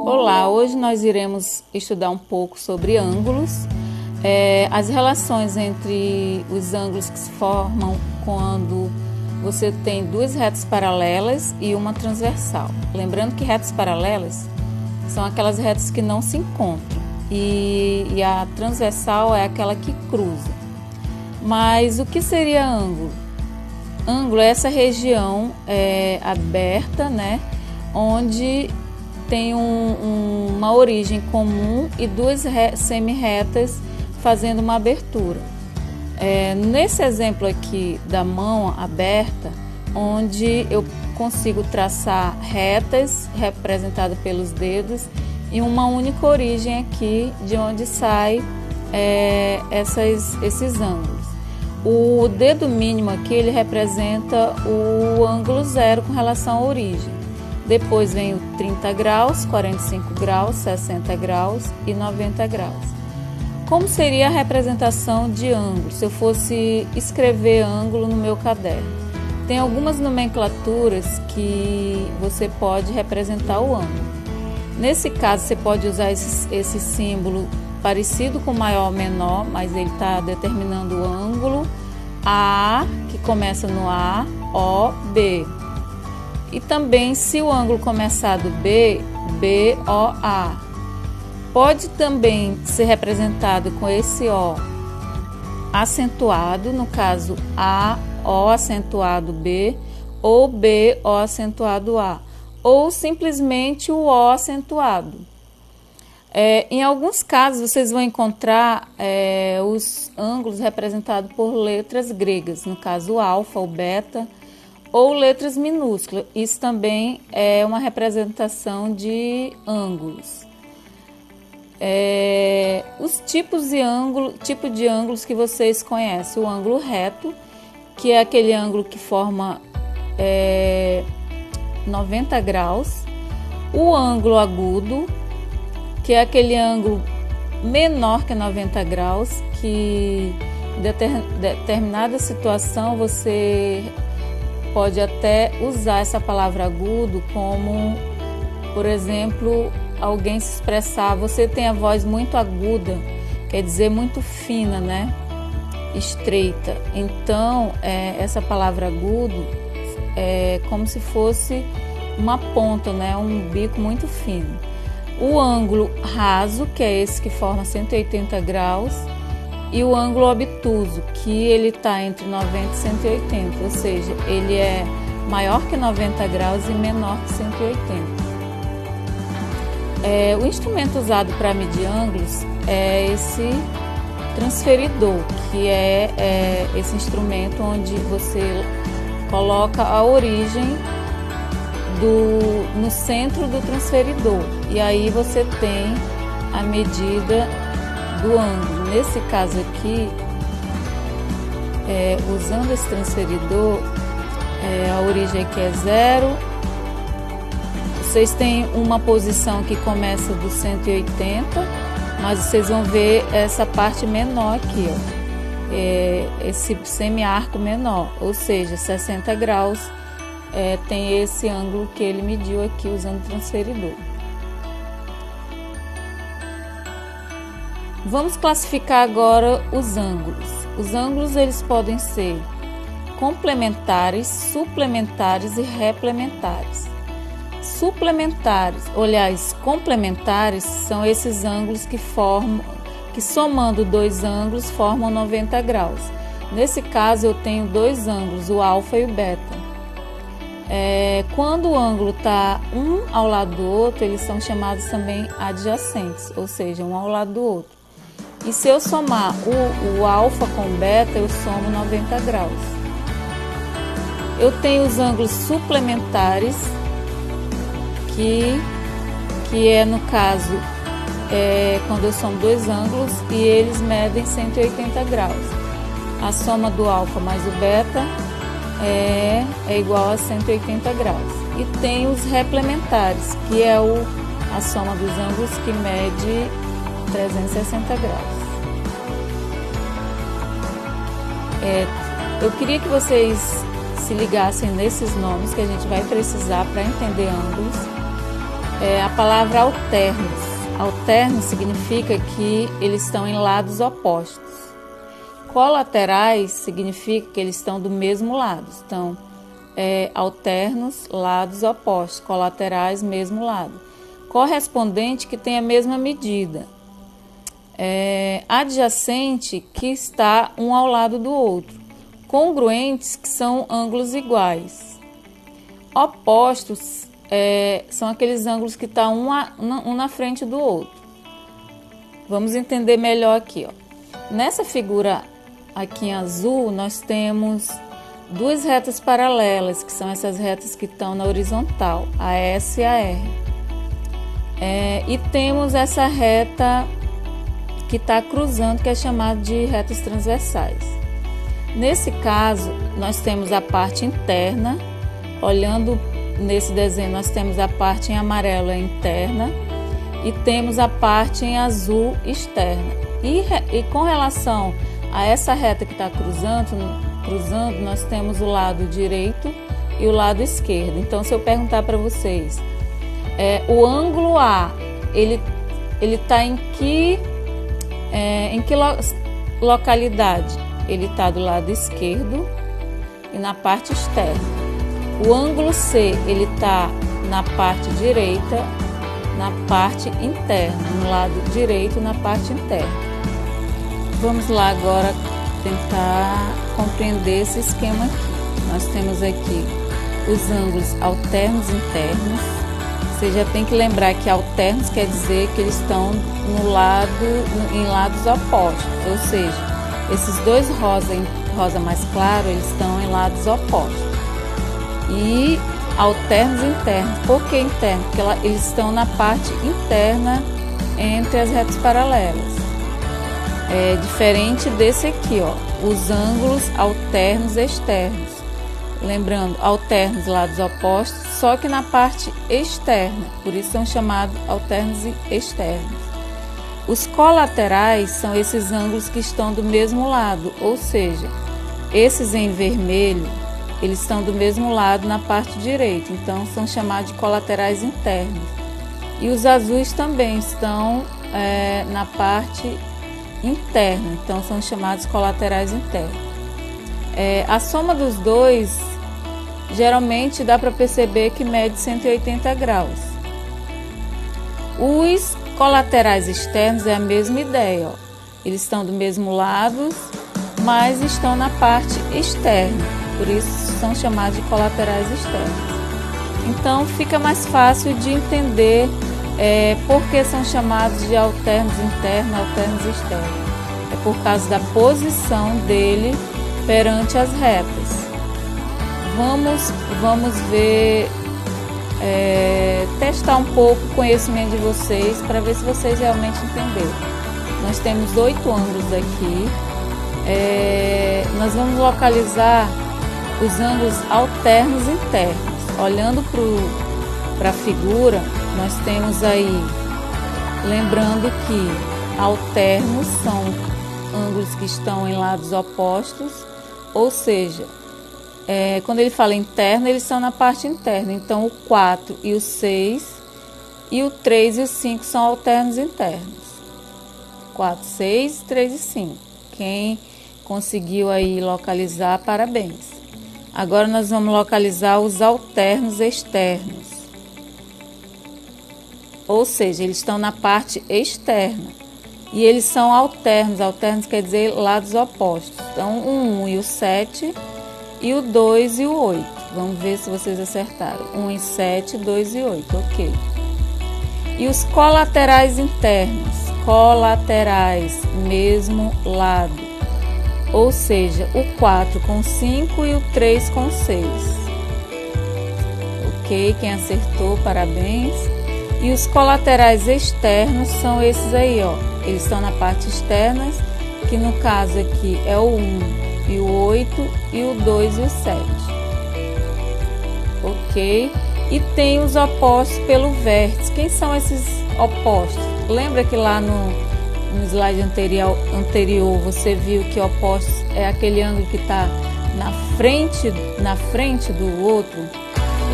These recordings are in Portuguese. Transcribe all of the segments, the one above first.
Olá, hoje nós iremos estudar um pouco sobre ângulos, as relações entre os ângulos que se formam quando você tem duas retas paralelas e uma transversal. Lembrando que retas paralelas são aquelas retas que não se encontram e a transversal é aquela que cruza. Mas o que seria ângulo? Ângulo é essa região aberta, né, onde tem uma origem comum e duas semi-retas fazendo uma abertura. Nesse exemplo aqui da mão aberta, onde eu consigo traçar retas representadas pelos dedos e uma única origem aqui de onde sai esses ângulos. O dedo mínimo aqui ele representa o ângulo zero com relação à origem. Depois vem o 30 graus, 45 graus, 60 graus e 90 graus. Como seria a representação de ângulo se eu fosse escrever ângulo no meu caderno? Tem algumas nomenclaturas que você pode representar o ângulo. Nesse caso, você pode usar esse símbolo parecido com maior ou menor, mas ele está determinando o ângulo A, que começa no A, O, B. E também, se o ângulo começar do B, B, O, A. Pode também ser representado com esse O acentuado, no caso A, O acentuado B, ou B, O acentuado A, ou simplesmente o O acentuado. Em alguns casos, vocês vão encontrar os ângulos representados por letras gregas, no caso o alfa, o beta, ou letras minúsculas. Isso também é uma representação de ângulos. Os tipos de ângulos que vocês conhecem: o ângulo reto, que é aquele ângulo que forma 90 graus, o ângulo agudo, que é aquele ângulo menor que 90 graus, que em determinada situação você pode até usar essa palavra agudo como, por exemplo, alguém se expressar: você tem a voz muito aguda, quer dizer muito fina, né? Estreita. Então, essa palavra agudo é como se fosse uma ponta, né? Um bico muito fino. O ângulo raso, que é esse que forma 180 graus, e o ângulo obtuso, que ele está entre 90 e 180, ou seja, ele é maior que 90 graus e menor que 180. O instrumento usado para medir ângulos é esse transferidor, que é esse instrumento onde você coloca a origem no centro do transferidor, e aí você tem a medida do ângulo. Nesse caso aqui, usando esse transferidor, a origem aqui é 0. Vocês têm uma posição que começa do 180, mas vocês vão ver essa parte menor aqui, ó, esse semi-arco menor, ou seja, 60 graus. Tem esse ângulo que ele mediu aqui usando o transferidor. Vamos classificar agora os ângulos. Os ângulos eles podem ser complementares, suplementares e replementares. Complementares são esses ângulos que somando dois ângulos formam 90 graus. Nesse caso eu tenho dois ângulos, o alfa e o beta. Quando o ângulo está um ao lado do outro, eles são chamados também adjacentes, ou seja, um ao lado do outro. E se eu somar o alfa com o beta, eu somo 90 graus. Eu tenho os ângulos suplementares, que é no caso quando eu somo dois ângulos e eles medem 180 graus. A soma do alfa mais o beta é igual a 180 graus. E tem os replementares, que é a soma dos ângulos que mede 360 graus. Eu queria que vocês se ligassem nesses nomes que a gente vai precisar para entender ângulos. a palavra alternos. Alternos significa que eles estão em lados opostos. Colaterais significa que eles estão do mesmo lado. Então, alternos, lados opostos. Colaterais, mesmo lado. Correspondente, que tem a mesma medida. Adjacente, que está um ao lado do outro. Congruentes, que são ângulos iguais. Opostos, são aqueles ângulos que estão um na frente do outro. Vamos entender melhor aqui, ó. Nessa figura aqui em azul, nós temos duas retas paralelas, que são essas retas que estão na horizontal, a S e a R. E temos essa reta que está cruzando, que é chamada de retas transversais. Nesse caso, nós temos a parte interna. Olhando nesse desenho, nós temos a parte em amarelo interna e temos a parte em azul externa. E com relação a essa reta que está cruzando, nós temos o lado direito e o lado esquerdo. Então, se eu perguntar para vocês, o ângulo A, ele está em que localidade? Ele está do lado esquerdo e na parte externa. O ângulo C, ele está na parte direita, na parte interna, no lado direito, na parte interna. Vamos lá agora tentar compreender esse esquema aqui. Nós temos aqui os ângulos alternos internos. Você já tem que lembrar que alternos quer dizer que eles estão em lados opostos, ou seja, esses dois rosa mais claro, eles estão em lados opostos. E alternos internos. Por que internos? Porque eles estão na parte interna entre as retas paralelas. É diferente desse aqui, ó, os ângulos alternos externos. Lembrando, alternos lados opostos, só que na parte externa. Por isso são chamados alternos externos. Os colaterais são esses ângulos que estão do mesmo lado, ou seja, esses em vermelho, eles estão do mesmo lado na parte direita, então são chamados de colaterais internos. E os azuis também estão na parte interna, então são chamados colaterais internos. A soma dos dois, geralmente dá para perceber que mede 180 graus. Os colaterais externos é a mesma ideia, ó. Eles estão do mesmo lado, mas estão na parte externa, por isso são chamados de colaterais externos. Então fica mais fácil de entender por que são chamados de alternos internos, alternos externos. É por causa da posição dele perante as retas. Vamos ver, testar um pouco o conhecimento de vocês para ver se vocês realmente entenderam. Nós temos 8 ângulos aqui. Nós vamos localizar os ângulos alternos internos. Olhando para a figura, nós temos aí, lembrando que alternos são ângulos que estão em lados opostos, ou seja, quando ele fala interno, eles são na parte interna. Então, o 4 e o 6, e o 3 e o 5 são alternos internos. 4, 6, 3 e 5. Quem conseguiu aí localizar, parabéns. Agora nós vamos localizar os alternos externos. Ou seja, eles estão na parte externa. E eles são alternos. Alternos quer dizer lados opostos. Então, o 1 e o 7, e o 2 e o 8. Vamos ver se vocês acertaram. 1 e 7, 2 e 8. Ok. E os colaterais internos. Colaterais, mesmo lado. Ou seja, o 4 com 5 e o 3 com 6. Ok, quem acertou, parabéns. E os colaterais externos são esses aí, ó. Eles estão na parte externa, que no caso aqui é o 1 e o 8 e o 2 e o 7. Ok? E tem os opostos pelo vértice. Quem são esses opostos? Lembra que lá no slide anterior você viu que opostos é aquele ângulo que está na frente do outro?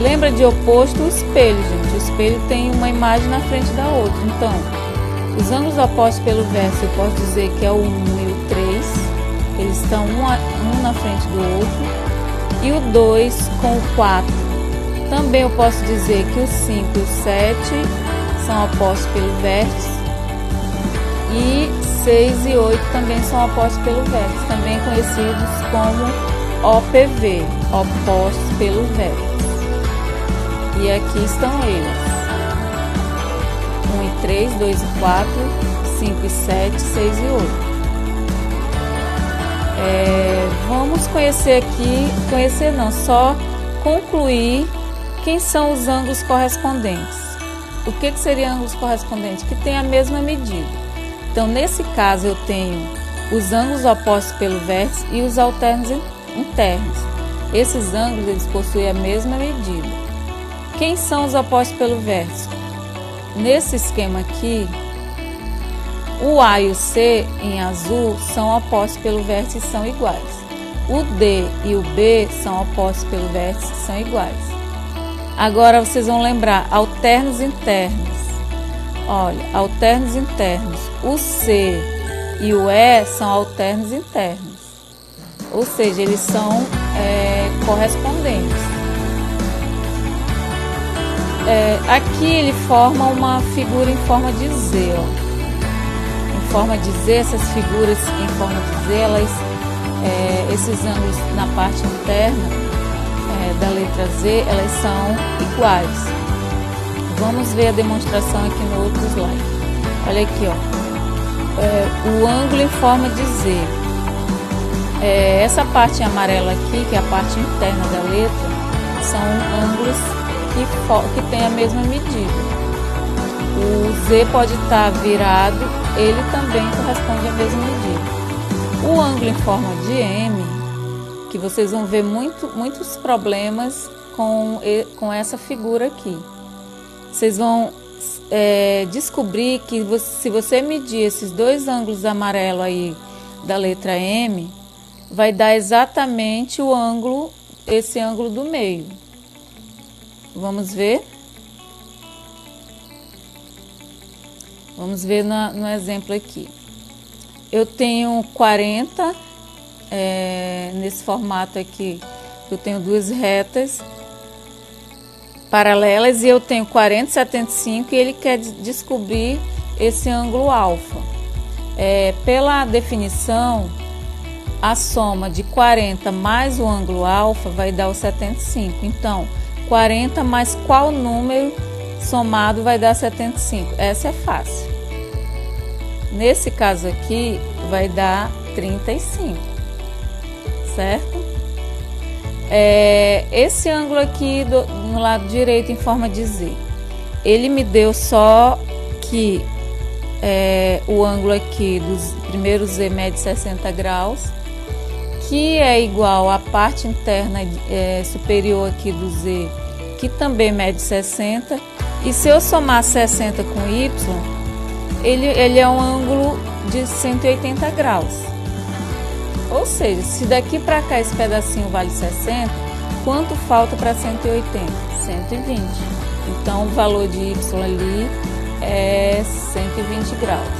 Lembra de oposto o espelho, gente. O espelho tem uma imagem na frente da outra. Então, os ângulos opostos pelo verso, eu posso dizer que é o 1 e o 3. Eles estão um na frente do outro. E o 2 com o 4. Também eu posso dizer que o 5 e o 7 são opostos pelo vértice. E 6 e 8 também são opostos pelo vértice, também conhecidos como OPV, opostos pelo vértice. E aqui estão eles: 1 e 3, 2 e 4, 5 e 7, 6 e 8. Vamos conhecer aqui, só concluir quem são os ângulos correspondentes. O que seria ângulos correspondentes? Que tem a mesma medida. Então, nesse caso, eu tenho os ângulos opostos pelo vértice e os alternos internos. Esses ângulos, eles possuem a mesma medida. Quem são os opostos pelo vértice? Nesse esquema aqui, o A e o C, em azul, são opostos pelo vértice e são iguais. O D e o B são opostos pelo vértice e são iguais. Agora, vocês vão lembrar, alternos internos. Olha, alternos internos. O C e o E são alternos internos. Ou seja, eles são correspondentes. Aqui ele forma uma figura em forma de Z. Ó. Em forma de Z, essas figuras em forma de Z, esses ângulos na parte interna da letra Z, elas são iguais. Vamos ver a demonstração aqui no outro slide. Olha aqui, ó. O ângulo em forma de Z. Essa parte em amarelo aqui, que é a parte interna da letra, são ângulos que têm a mesma medida. O Z pode estar virado, ele também corresponde à mesma medida. O ângulo em forma de M, que vocês vão ver muitos problemas com essa figura aqui. Vocês vão descobrir que se você medir esses dois ângulos amarelos aí da letra M, vai dar exatamente esse ângulo do meio. Vamos ver? Vamos ver no exemplo aqui. Eu tenho 40, nesse formato aqui, eu tenho duas retas paralelas e eu tenho 40 e 75 e ele quer descobrir esse ângulo alfa. Pela definição, a soma de 40 mais o ângulo alfa vai dar o 75. Então, 40 mais qual número somado vai dar 75? Essa é fácil. Nesse caso aqui, vai dar 35, certo? Esse ângulo aqui no lado direito em forma de Z, ele me deu só que o ângulo aqui dos primeiros Z mede 60 graus, que é igual à parte interna superior aqui do Z, que também mede 60, e se eu somar 60 com Y, ele é um ângulo de 180 graus. Ou seja, se daqui para cá esse pedacinho vale 60, quanto falta para 180? 120. Então, o valor de Y ali é 120 graus.